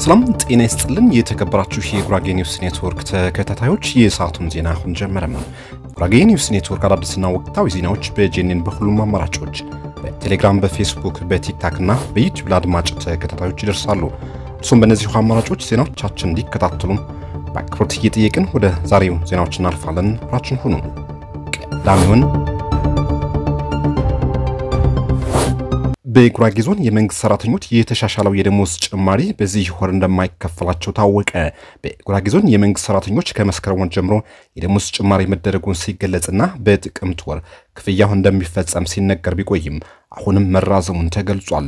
ሰላም ጤና ይስጥልን የተከበራችሁ የጉራጌ ኒውስ ኔትወርክ ተከታታዮች የሰዓቱን ዜና አሁን ጀመረም። ጉራጌ ኒውስ ኔትወርክ አዳዲስና ወቅታዊ ዜናዎች በጄኔን በሁሉም አማራጮች በቴሌግራም፣ በፌስቡክ፣ በቲክታክ እና በዩቲዩብ ለአድማጭ ተከታታዮች ይደርሳሉ። እሱም በእነዚህ አማራጮች ዜናዎቻችን እንዲከታተሉን በአክብሮት እየጠየቅን ወደ ዛሬው ዜናዎች እናልፋለን። አብራችሁን ሁኑ። ቀዳሚውን በጉራጌ ዞን የመንግስት ሰራተኞች የተሻሻለው የደሞዝ ጭማሪ በዚህ ወር እንደማይከፈላቸው ታወቀ። በጉራጌ ዞን የመንግስት ሰራተኞች ከመስከረም ወር ጀምሮ የደሞዝ ጭማሪ መደረጉን ሲገለጽና በጥቅምት ወር ክፍያው እንደሚፈጸም ሲነገር ቢቆይም አሁንም መራዘሙን ተገልጿል።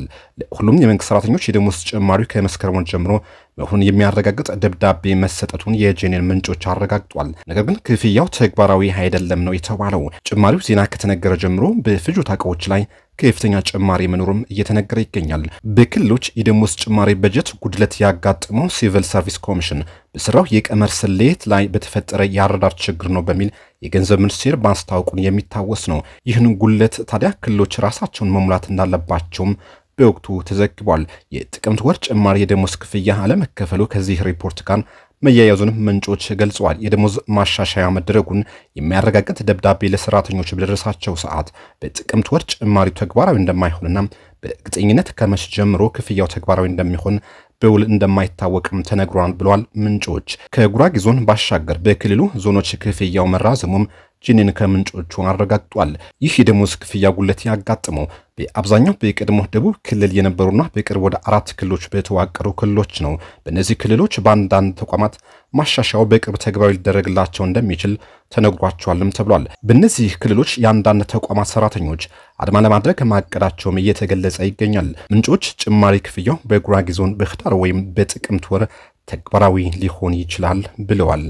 ሁሉም የመንግስት ሰራተኞች የደሞዝ ጭማሪው ከመስከረም ወር ጀምሮ መሆኑን የሚያረጋግጥ ደብዳቤ መሰጠቱን የጄኔን ምንጮች አረጋግጧል። ነገር ግን ክፍያው ተግባራዊ አይደለም ነው የተባለው። ጭማሪው ዜና ከተነገረ ጀምሮ በፍጆታ ዕቃዎች ላይ ከፍተኛ ጭማሪ መኖሩም እየተነገረ ይገኛል። በክልሎች የደሞዝ ጭማሪ በጀት ጉድለት ያጋጠመው ሲቪል ሰርቪስ ኮሚሽን በስራው የቀመር ስሌት ላይ በተፈጠረ ያረዳር ችግር ነው በሚል የገንዘብ ሚኒስቴር ማስታወቁን የሚታወስ ነው። ይህን ጉድለት ታዲያ ክልሎች ራሳቸውን መሙላት እንዳለባቸውም በወቅቱ ተዘግቧል። የጥቅምት ወር ጭማሪ የደሞዝ ክፍያ አለመከፈሉ ከዚህ ሪፖርት ጋር መያያዙንም ምንጮች ገልጸዋል። የደሞዝ ማሻሻያ መደረጉን የሚያረጋግጥ ደብዳቤ ለሰራተኞች በደረሳቸው ሰዓት በጥቅምት ወር ጭማሪው ተግባራዊ እንደማይሆንና በእርግጠኝነት ከመቼ ጀምሮ ክፍያው ተግባራዊ እንደሚሆን በውል እንደማይታወቅም ተነግሯል ብለዋል ምንጮች። ከጉራጌ ዞን ባሻገር በክልሉ ዞኖች ክፍያው መራዘሙም ጄኔን ከምንጮቹ አረጋግጧል። ይህ የደሞዝ ክፍያ ጉድለት ያጋጠመው በአብዛኛው በቀድሞ ደቡብ ክልል የነበሩና በቅርብ ወደ 4 ክልሎች በተዋቀሩ ክልሎች ነው። በእነዚህ ክልሎች በአንዳንድ ተቋማት ማሻሻያው በቅርብ ተግባራዊ ሊደረግላቸው እንደሚችል ተነግሯቸዋልም ተብሏል። በእነዚህ ክልሎች የአንዳንድ ተቋማት ሰራተኞች አድማ ለማድረግ ማቀዳቸውም እየተገለጸ ይገኛል። ምንጮች ጭማሪ ክፍያው በጉራጌ ዞን በህዳር ወይም በጥቅምት ወር ተግባራዊ ሊሆን ይችላል ብለዋል።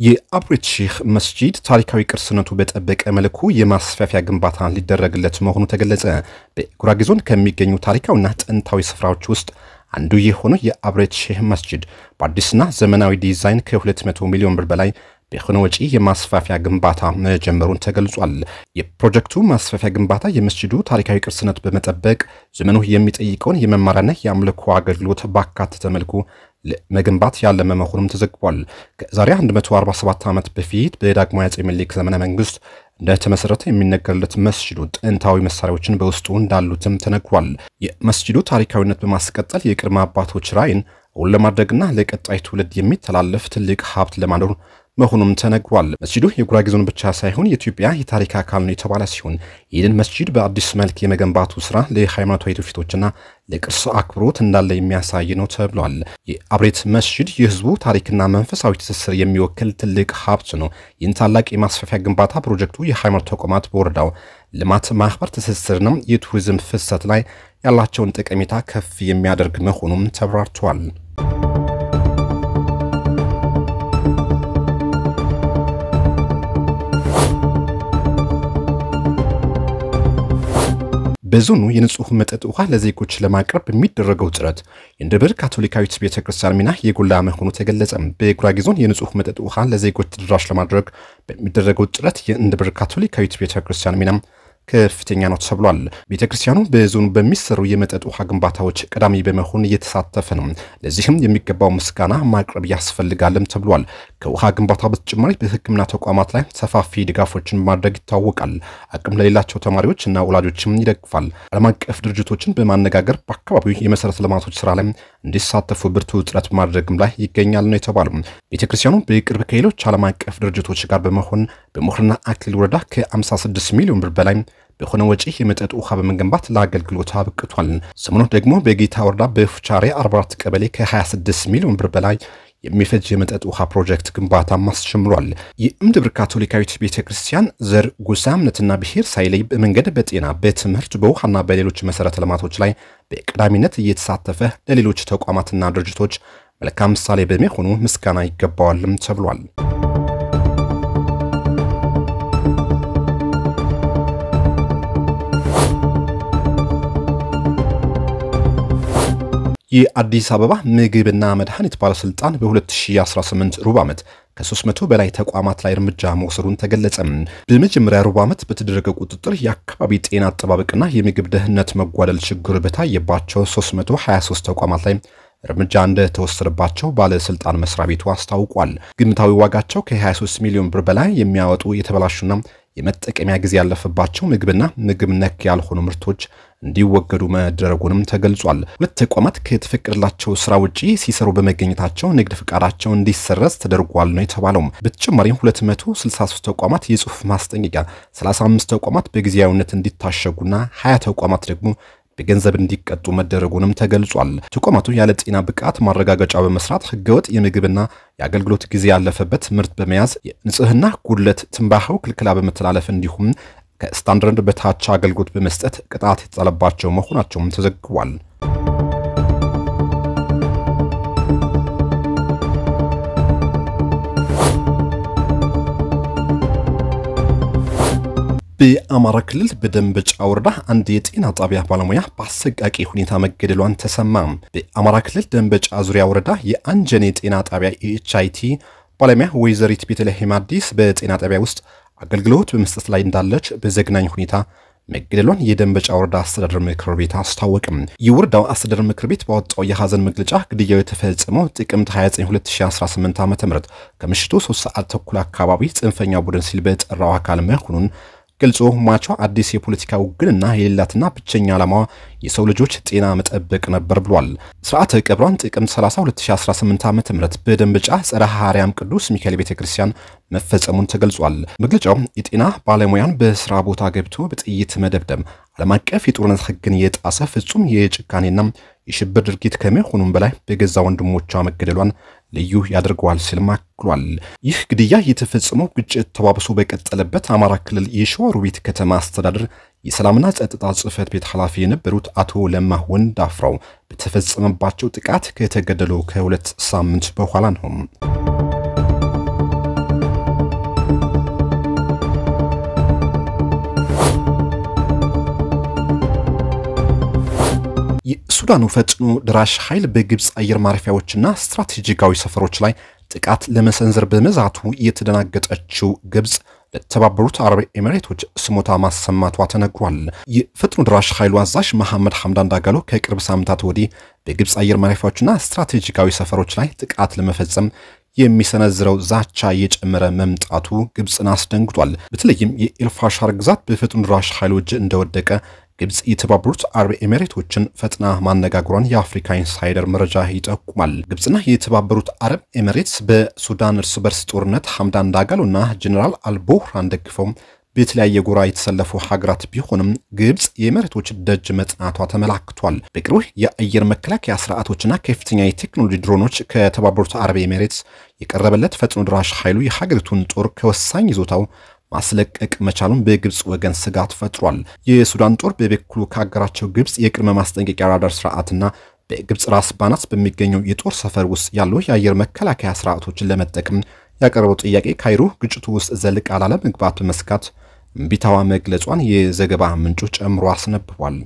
የአብሬት ሼህ መስጂድ ታሪካዊ ቅርስነቱ በጠበቀ መልኩ የማስፋፊያ ግንባታ ሊደረግለት መሆኑ ተገለጸ። በጉራጌ ዞን ከሚገኙ ታሪካዊና ጥንታዊ ስፍራዎች ውስጥ አንዱ የሆነው የአብሬት ሼህ መስጂድ በአዲስና ዘመናዊ ዲዛይን ከ200 ሚሊዮን ብር በላይ በሆነ ወጪ የማስፋፊያ ግንባታ መጀመሩን ተገልጿል። የፕሮጀክቱ ማስፋፊያ ግንባታ የመስጂዱ ታሪካዊ ቅርስነት በመጠበቅ ዘመኑ የሚጠይቀውን የመማሪያና የአምልኮ አገልግሎት ባካተተ መልኩ ለመገንባት ያለመ መሆኑም ተዘግቧል። ከዛሬ 147 ዓመት በፊት በዳግማዊ አፄ ምኒልክ ዘመነ መንግስት እንደተመሰረተ የሚነገርለት መስጂዱ ጥንታዊ መሳሪያዎችን በውስጡ እንዳሉትም ተነግሯል። የመስጂዱ ታሪካዊነት በማስቀጠል የቅድመ አባቶች ራዕይን እውን ለማድረግና ለቀጣይ ትውልድ የሚተላለፍ ትልቅ ሀብት ለማኖር መሆኑም ተነግሯል። መስጂዱ የጉራጌ ዞን ብቻ ሳይሆን የኢትዮጵያ የታሪክ አካል ነው የተባለ ሲሆን ይህንን መስጂድ በአዲስ መልክ የመገንባቱ ስራ ለሃይማኖታዊ ትውፊቶችና ለቅርስ አክብሮት እንዳለ የሚያሳይ ነው ተብሏል። የአብሬት መስጂድ የህዝቡ ታሪክና መንፈሳዊ ትስስር የሚወክል ትልቅ ሀብት ነው። ይህን ታላቅ የማስፋፊያ ግንባታ ፕሮጀክቱ የሃይማኖት ተቋማት በወረዳው ልማት ማህበር ትስስርና የቱሪዝም ፍሰት ላይ ያላቸውን ጠቀሜታ ከፍ የሚያደርግ መሆኑም ተብራርቷል። በዞኑ የንጹህ መጠጥ ውሃ ለዜጎች ለማቅረብ የሚደረገው ጥረት የእንደብር ካቶሊካዊት ቤተክርስቲያን ሚና የጎላ መሆኑ ተገለጸ። በጉራጌ ዞን የንጹህ መጠጥ ውሃ ለዜጎች ተደራሽ ለማድረግ በሚደረገው ጥረት የእንደብር ካቶሊካዊት ቤተክርስቲያን ሚና ከፍተኛ ነው ተብሏል። ቤተክርስቲያኑ በዞኑ በሚሰሩ የመጠጥ ውሃ ግንባታዎች ቀዳሚ በመሆን እየተሳተፈ ነው። ለዚህም የሚገባው ምስጋና ማቅረብ ያስፈልጋልም ተብሏል። ከውሃ ግንባታ በተጨማሪ በሕክምና ተቋማት ላይ ሰፋፊ ድጋፎችን ማድረግ ይታወቃል። አቅም ለሌላቸው ተማሪዎች እና ወላጆችም ይደግፋል። ዓለም አቀፍ ድርጅቶችን በማነጋገር በአካባቢው የመሰረተ ልማቶች ስራ ላይ እንዲሳተፉ ብርቱ ጥረት ማድረግም ላይ ይገኛል ነው የተባለው። ቤተክርስቲያኑ በቅርብ ከሌሎች ዓለም አቀፍ ድርጅቶች ጋር በመሆን በሞህርና አክሊል ወረዳ ከ56 ሚሊዮን ብር በላይ በሆነ ወጪ የመጠጥ ውሃ በመገንባት ለአገልግሎት አብቅቷል። ሰሞኑን ደግሞ በጌታ ወረዳ በፉቻሬ 44 ቀበሌ ከ26 ሚሊዮን ብር በላይ የሚፈጅ የመጠጥ ውሃ ፕሮጀክት ግንባታ ማስጀምሯል። የእምድብር ካቶሊካዊት ቤተክርስቲያን ዘር፣ ጎሳ፣ እምነትና ብሔር ሳይለይ በመንገድ፣ በጤና፣ በትምህርት፣ በውሃና በሌሎች መሰረተ ልማቶች ላይ በቀዳሚነት እየተሳተፈ ለሌሎች ተቋማትና ድርጅቶች መልካም ምሳሌ በመሆኑ ምስጋና ይገባዋልም ተብሏል። የአዲስ አበባ ምግብና መድኃኒት ባለስልጣን በ2018 ሩብ ዓመት ከ300 በላይ ተቋማት ላይ እርምጃ መውሰዱን ተገለጸ። በመጀመሪያ ሩብ ዓመት በተደረገ ቁጥጥር የአካባቢ ጤና አጠባበቅና የምግብ ደህንነት መጓደል ችግር በታየባቸው 323 ተቋማት ላይ እርምጃ እንደተወሰደባቸው ባለስልጣን መስሪያ ቤቱ አስታውቋል። ግምታዊ ዋጋቸው ከ23 ሚሊዮን ብር በላይ የሚያወጡ የተበላሹና የመጠቀሚያ ጊዜ ያለፈባቸው ምግብና ምግብ ነክ ያልሆኑ ምርቶች እንዲወገዱ መደረጉንም ተገልጿል። ሁለት ተቋማት ከተፈቀደላቸው ስራ ውጪ ሲሰሩ በመገኘታቸው ንግድ ፍቃዳቸው እንዲሰረዝ ተደርጓል ነው የተባለው። በተጨማሪም 263 ተቋማት የጽሑፍ ማስጠንቀቂያ፣ 35 ተቋማት በጊዜያዊነት እንዲታሸጉና 20 ተቋማት ደግሞ በገንዘብ እንዲቀጡ መደረጉንም ተገልጿል። ተቋማቱ ያለ ጤና ብቃት ማረጋገጫ በመስራት ህገወጥ የምግብና የአገልግሎት ጊዜ ያለፈበት ምርት በመያዝ የንጽህና ጉድለት፣ ትንባሆ ክልክላ በመተላለፍ እንዲሁም ከስታንዳርድ በታች አገልግሎት በመስጠት ቅጣት የተጣለባቸው መሆናቸውም ተዘግቧል። በአማራ ክልል በደንበጫ ወረዳ አንድ የጤና ጣቢያ ባለሙያ በአሰቃቂ ሁኔታ መገደሏን ተሰማ። በአማራ ክልል ደንበጫ ዙሪያ ወረዳ የአንጀኔ ጤና ጣቢያ የኤችአይቲ ባለሙያ ወይዘሪት ቤተልሔም አዲስ በጤና ጣቢያ ውስጥ አገልግሎት በመስጠት ላይ እንዳለች በዘግናኝ ሁኔታ መገደሏን የደንበጫ ወረዳ አስተዳደር ምክር ቤት አስታወቀም። የወረዳው አስተዳደር ምክር ቤት ባወጣው የሐዘን መግለጫ ግድያው የተፈጸመው ጥቅምት 29 2018 ዓ.ም ከምሽቱ 3 ሰዓት ተኩል አካባቢ ጽንፈኛ ቡድን ሲል በጠራው አካል መሆኑን ገልጾ ሟቿ አዲስ የፖለቲካ ውግንና የሌላትና ብቸኛ ዓላማዋ የሰው ልጆች ጤና መጠበቅ ነበር ብሏል። ስርዓተ ቀብሯን ጥቅምት 30 2018 ዓ.ም በደንበጫ ጸረ ሐዋርያም ቅዱስ ሚካኤል ቤተክርስቲያን መፈጸሙን ተገልጿል። መግለጫው የጤና ባለሙያን በስራ ቦታ ገብቶ በጥይት መደብደብ ዓለም አቀፍ የጦርነት ሕግን የጣሰ ፍጹም የጭካኔና የሽብር ድርጊት ከመሆኑም በላይ በገዛ ወንድሞቿ መገደሏን ልዩ ያደርገዋል ሲል ማክሏል። ይህ ግድያ የተፈጸመው ግጭት ተባብሶ በቀጠለበት አማራ ክልል የሸዋሮቢት ከተማ አስተዳደር የሰላምና ጸጥታ ጽሕፈት ቤት ኃላፊ የነበሩት አቶ ለማ ወንዳፍራው በተፈጸመባቸው ጥቃት ከተገደሉ ከ2 ሳምንት በኋላ ነው። የሱዳኑ ፈጥኖ ድራሽ ኃይል በግብጽ አየር ማረፊያዎችና ስትራቴጂካዊ ሰፈሮች ላይ ጥቃት ለመሰንዘር በመዛቱ የተደናገጠችው ግብጽ ለተባበሩት አረብ ኤሚሬቶች ስሞታ ማሰማቷ ተነግሯል። የፈጥኖ ድራሽ ኃይሉ አዛዥ መሐመድ ሐምዳን ዳጋሎ ከቅርብ ሳምንታት ወዲህ በግብጽ አየር ማረፊያዎችና ስትራቴጂካዊ ሰፈሮች ላይ ጥቃት ለመፈጸም የሚሰነዝረው ዛቻ እየጨመረ መምጣቱ ግብጽን አስደንግጧል። በተለይም የኤልፋሻር ግዛት በፈጥኖ ድራሽ ኃይሉ እጅ እንደወደቀ ግብጽ የተባበሩት አረብ ኤሚሬቶችን ፈጥና ማነጋገሯን የአፍሪካ ኢንሳይደር መረጃ ይጠቁማል። ግብጽና የተባበሩት አረብ ኤሚሬትስ በሱዳን እርስ በርስ ጦርነት ሐምዳን ዳጋሎና ጀነራል አልቡርሃን ደግፈው በተለያየ ጎራ የተሰለፉ ሀገራት ቢሆንም ግብጽ የኤሚሬቶች ደጅ መጽናቷ ተመላክቷል። በቅርቡ የአየር መከላከያ ስርዓቶችና ከፍተኛ የቴክኖሎጂ ድሮኖች ከተባበሩት አረብ ኤሚሬትስ የቀረበለት ፈጥኖ ድራሽ ኃይሉ የሀገሪቱን ጦር ከወሳኝ ይዞታው ማስለቀቅ መቻሉን በግብጽ ወገን ስጋት ፈጥሯል። የሱዳን ጦር በበኩሉ ከሀገራቸው ግብጽ የቅድመ ማስጠንቀቂያ ራዳር ስርዓትና በግብጽ ራስ ባናት በሚገኘው የጦር ሰፈር ውስጥ ያለው የአየር መከላከያ ስርዓቶችን ለመጠቀም ያቀረበው ጥያቄ ካይሮ ግጭቱ ውስጥ ዘልቃ ላለመግባት በመስጋት እምቢታዋ መግለጿን የዘገባ ምንጩ ጨምሮ አስነብቧል።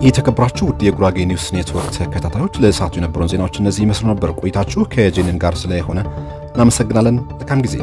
የተከበራችሁ ውድ የጉራጌ ኒውስ ኔትወርክ ተከታታዮች ለሰዓቱ የነበሩን ዜናዎች እነዚህ ይመስሉ ነበር። ቆይታችሁ ከጄኒን ጋር ስለሆነ እናመሰግናለን። መልካም ጊዜ።